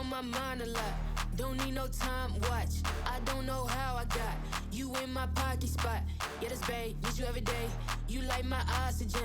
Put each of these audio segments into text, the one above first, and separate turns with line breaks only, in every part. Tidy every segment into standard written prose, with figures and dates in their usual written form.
on my mind a lot. Don't need no time watch. I don't know how I got you in my pocket spot. Yeah, that's babe, need you every day. You like my oxygen.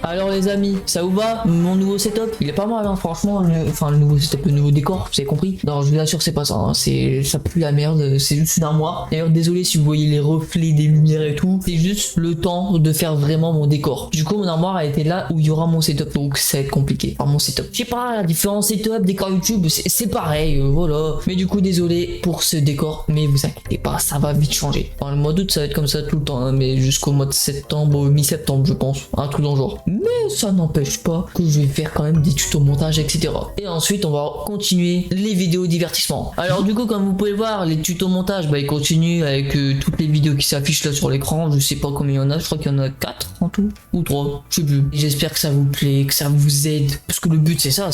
Alors les amis, ça vous va? Mon nouveau setup, il est pas mal hein, franchement, le nouveau setup, le nouveau décor, vous avez compris? Non, je vous assure c'est pas ça, hein. Ça pue la merde, c'est juste une armoire. D'ailleurs désolé si vous voyez les reflets des lumières et tout, c'est juste le temps de faire vraiment mon décor. Du coup mon armoire a été là où il y aura mon setup, donc ça va être compliqué. Enfin mon setup, je sais pas, différents setups, décor YouTube, c'est pareil, voilà. Mais du coup désolé pour ce décor, mais vous inquiétez pas, ça va vite changer. Enfin, le mois d'août ça va être comme ça tout le temps, hein, mais jusqu'au mois de septembre, mi-septembre je pense, un truc dans le genre. Mais ça n'empêche pas que je vais faire quand même des tutos montage, etc. Et ensuite on va continuer les vidéos divertissement. Alors du coup comme vous pouvez voir, les tutos montage, bah ils continuent avec toutes les vidéos qui s'affichent là sur l'écran. Je sais pas combien il y en a, je crois qu'il y en a 4 en tout, ou 3, je sais plus. J'espère que ça vous plaît, que ça vous aide, parce que le but c'est ça,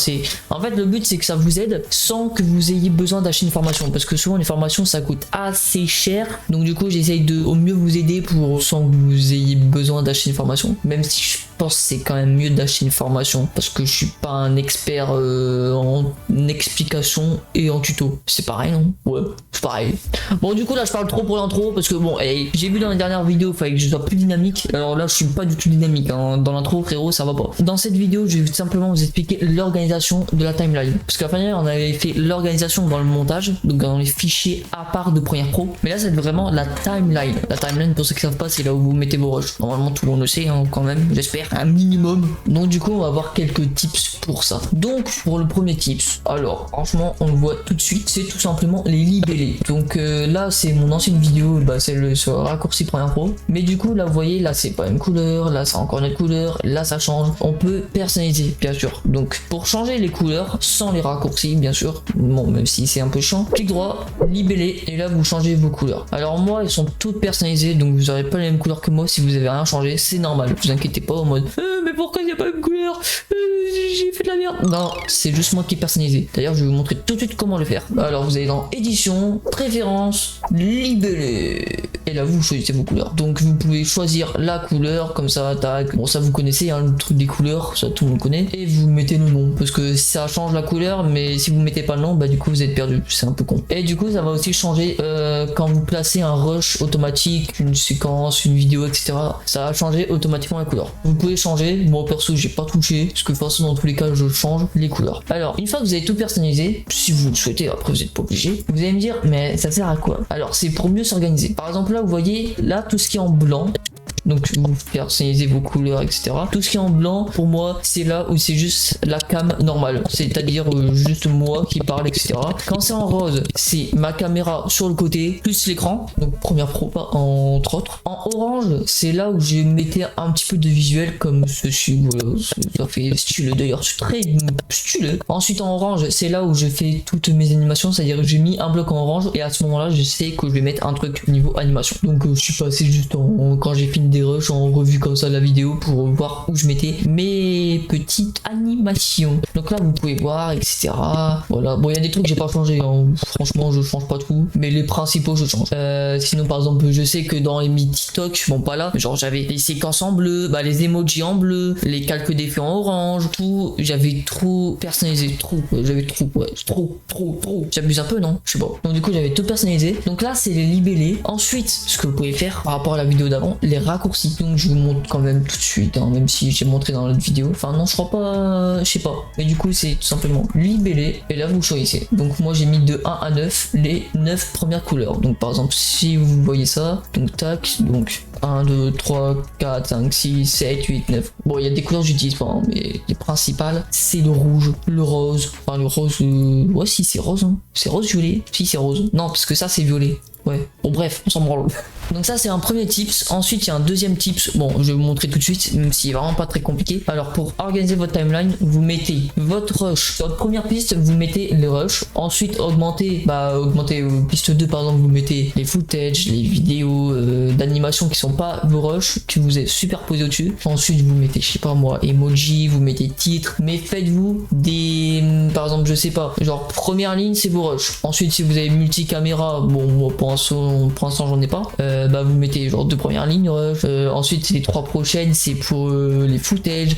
en fait le but c'est que ça vous aide sans que vous ayez besoin d'acheter une formation, parce que souvent les formations ça coûte assez cher. Donc du coup j'essaye de au mieux vous aider sans que vous ayez besoin d'acheter une formation, même si je pense que c'est quand même mieux d'acheter une formation parce que je suis pas un expert en explication et en tuto. C'est pareil non? Ouais, c'est pareil. Bon du coup là je parle trop pour l'intro parce que bon j'ai vu dans les dernières vidéos il fallait que je sois plus dynamique. Alors là je suis pas du tout dynamique hein. Dans l'intro frérot ça va pas. Dans cette vidéo je vais simplement vous expliquer l'organisation de la timeline, parce qu'à la fin on avait fait l'organisation dans le montage, donc dans les fichiers à part de Premiere Pro, mais là c'est vraiment la timeline. La timeline pour ceux qui savent pas c'est là où vous mettez vos rushs. Normalement tout le monde le sait hein, quand même, j'espère un minimum. Donc du coup on va voir quelques tips pour ça. Donc pour le premier tips, alors franchement on le voit tout de suite, c'est tout simplement les libellés. Donc là c'est mon ancienne vidéo, bah, c'est le raccourci Premiere Pro, mais du coup là vous voyez là c'est pas une couleur, là c'est encore une autre couleur, là ça change. On peut personnaliser bien sûr. Donc pour changer les couleurs sans les raccourcis bien sûr, bon même si c'est un peu chiant, clic droit, libellé, et là vous changez vos couleurs. Alors moi elles sont toutes personnalisées, donc vous n'aurez pas les mêmes couleurs que moi. Si vous avez rien changé c'est normal, vous inquiétez pas en mode mais pourquoi il n'y a pas la même couleur, j'ai fait de la merde. Non, c'est juste moi qui ai personnalisé. D'ailleurs je vais vous montrer tout de suite comment le faire. Alors vous allez dans édition, préférences, libellé, et là vous choisissez vos couleurs. Donc vous pouvez choisir la couleur comme ça, tac, bon ça vous connaissez hein, le truc des couleurs, ça tout le monde connaît, et vous mettez le nom parce que ça change la couleur, mais si vous mettez pas le nom bah du coup vous êtes perdu, c'est un peu con. Et du coup ça va aussi changer quand vous placez un rush automatique, une séquence, une vidéo, etc. Ça va changer automatiquement la couleur. Vous pouvez changer, moi perso j'ai pas touché parce que de toute façon dans tous les cas je change les couleurs. Alors une fois que vous avez tout personnalisé, si vous le souhaitez, après vous êtes pas obligé, vous allez me dire mais ça sert à quoi? Alors c'est pour mieux s'organiser. Par exemple là vous voyez là tout ce qui est en blanc, donc vous personnalisez vos couleurs, etc. Tout ce qui est en blanc pour moi c'est là où c'est juste la cam normale, c'est à dire juste moi qui parle, etc. Quand c'est en rose c'est ma caméra sur le côté plus l'écran, donc Premiere Pro pas entre autres. En orange c'est là où je mettais un petit peu de visuel comme ceci, voilà, ça fait stylé d'ailleurs, c'est très stylé. Ensuite en orange c'est là où je fais toutes mes animations, c'est à dire que j'ai mis un bloc en orange et à ce moment là je sais que je vais mettre un truc niveau animation. Donc je suis passé juste quand j'ai fini des rushs en revue comme ça la vidéo pour voir où je mettais mes petites animations. Donc là vous pouvez voir, etc. Voilà, bon il y a des trucs que j'ai pas changé hein. Franchement je change pas tout, mais les principaux je change. Sinon par exemple je sais que dans mes TikTok, bon pas là, genre j'avais les séquences en bleu, bah les emojis en bleu, les calques d'effets en orange, tout, j'avais trop personnalisé, j'avais trop, j'abuse un peu non, je sais pas. Donc du coup j'avais tout personnalisé. Donc là c'est les libellés. Ensuite ce que vous pouvez faire par rapport à la vidéo d'avant, les raccourcis. Donc je vous montre quand même tout de suite hein, même si j'ai montré dans l'autre vidéo, enfin non je crois pas, je sais pas, mais du coup c'est tout simplement libellé, et là vous choisissez. Donc moi j'ai mis de 1 à 9 les 9 premières couleurs. Donc par exemple si vous voyez ça, donc tac, donc 1, 2, 3, 4, 5, 6, 7, 8, 9. Bon il y a des couleurs que j'utilise pas hein, mais les principales c'est le rouge, le rose, enfin le rose, ouais si c'est rose hein. C'est rose violet, si c'est rose, non parce que ça c'est violet. Ouais, bon bref, on s'en branle. Donc ça c'est un premier tips. Ensuite il y a un deuxième tips, bon je vais vous montrer tout de suite, même si c'est vraiment pas très compliqué. Alors pour organiser votre timeline, vous mettez votre rush. Sur votre première piste, vous mettez les rushs. Ensuite augmentez piste 2 par exemple, vous mettez les footage, les vidéos d'animation qui sont pas vos rushs, que vous êtes superposés au-dessus. Ensuite vous mettez, je sais pas moi, emoji, vous mettez titre, mais faites-vous des, par exemple je sais pas, genre première ligne c'est vos rushs. Ensuite si vous avez multicaméra, bon moi pour l'instant j'en ai pas. bah vous mettez genre 2 premières lignes rush, ensuite les 3 prochaines c'est pour les footage,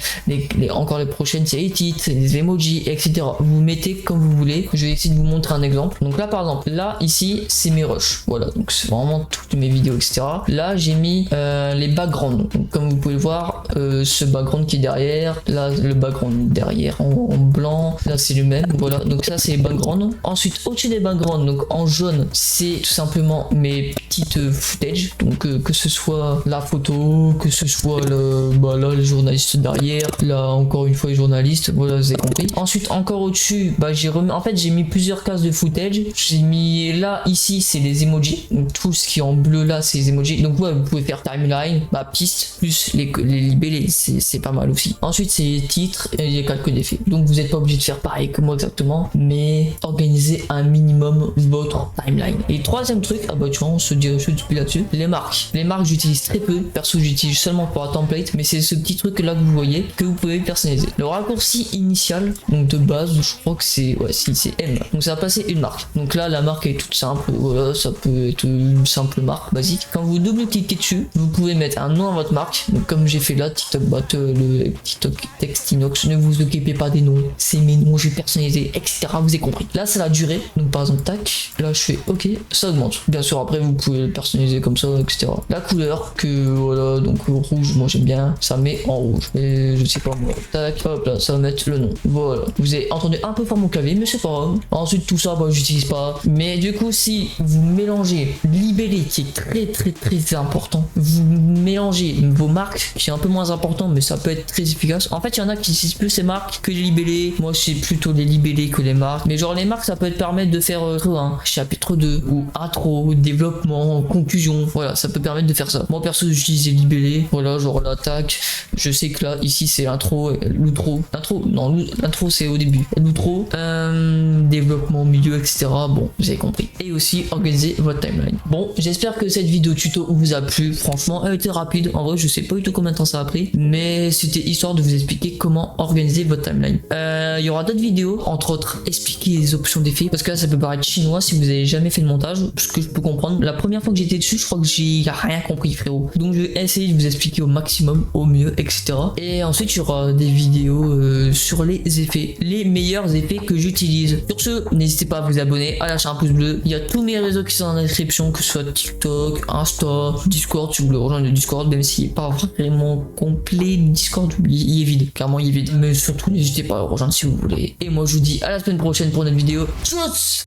encore les prochaines c'est les titres, les emojis, etc. Vous mettez comme vous voulez. Je vais essayer de vous montrer un exemple. Donc là par exemple, là ici c'est mes rushs, voilà, donc c'est vraiment toutes mes vidéos, etc. Là j'ai mis les backgrounds, donc comme vous pouvez le voir, ce background qui est derrière, là le background derrière en blanc, là c'est le même, voilà, donc ça c'est les backgrounds. Ensuite au-dessus des backgrounds, donc en jaune, c'est tout simplement mes petites footage, donc que ce soit la photo, que ce soit là les journalistes derrière, là encore une fois les journalistes, voilà, vous avez compris. Ensuite encore au-dessus, bah en fait j'ai mis plusieurs cases de footage. J'ai mis là ici c'est les emojis, donc tout ce qui est en bleu là c'est les emojis, donc ouais, vous pouvez faire timeline, bah piste plus les libellés, c'est pas mal aussi. Ensuite c'est les titres et les calculs d'effets, donc vous n'êtes pas obligé de faire pareil que moi exactement, mais organisez un minimum votre timeline. Et troisième truc, ah bah tu vois on se dirige depuis là-dessus, les marques j'utilise très peu, perso j'utilise seulement pour un template, mais c'est ce petit truc là que vous voyez que vous pouvez personnaliser. Le raccourci initial, donc de base je crois que c'est c'est M, donc ça va passer une marque. Donc là la marque est toute simple, voilà, ça peut être une simple marque basique. Quand vous double-cliquez dessus, vous pouvez mettre un nom à votre marque, donc comme j'ai fait là, TikTok Battle, le TikTok Text Inox, ne vous occupez pas des noms, c'est mes noms, j'ai personnalisé, etc. Vous avez compris. Là c'est la durée, donc par exemple tac, là je fais ok, ça augmente. Bien sûr après vous pouvez le personnaliser comme ça, etc. La couleur que voilà, donc rouge, moi j'aime bien, ça met en rouge. Et je sais pas moi, tac, hop là, ça va mettre le nom. Voilà. Vous avez entendu un peu fort mon clavier, mais c'est pas grave. Ensuite tout ça, bah j'utilise pas. Mais du coup si vous mélangez libellé qui est très important, vous mélangez vos marques qui est un peu moins important, mais ça peut être très efficace. En fait il y en a qui utilisent plus ces marques que les libellés. Moi c'est plutôt les libellés que les marques. Mais genre les marques ça peut te permettre de faire un chapitre 2 ou intro, développement, conclusion. Voilà, ça peut permettre de faire ça. Moi perso j'utilise les libellés. Voilà, genre l'attaque. Je sais que là ici c'est l'intro, l'outro. L'intro c'est au début. L'outro, développement au milieu, etc. Bon, vous avez compris. Et aussi organiser votre timeline. Bon, j'espère que cette vidéo tuto vous a plu. Franchement, elle était rapide. En vrai, je sais pas du tout combien de temps ça a pris, mais c'était histoire de vous expliquer comment organiser votre timeline. Il y aura d'autres vidéos, entre autres expliquer les options d'effets, parce que là ça peut paraître chinois si vous avez jamais fait le montage, ce que je peux comprendre. La première fois que j'étais dessus, je crois que j'ai rien compris, frérot. Donc je vais essayer de vous expliquer au maximum, au mieux, etc. Et ensuite il y aura des vidéos sur les effets, les meilleurs effets que j'utilise. Sur ce, n'hésitez pas à vous abonner, à lâcher un pouce bleu. Il y a tous mes réseaux qui sont dans la description, que ce soit TikTok, Insta, Discord, si vous voulez rejoindre le Discord, même s'il n'est pas vraiment complet. Le Discord, il est vide, clairement il est vide. Mais surtout, n'hésitez pas à le rejoindre si vous voulez. Et moi je vous dis à la semaine prochaine pour une autre vidéo. Tchuss!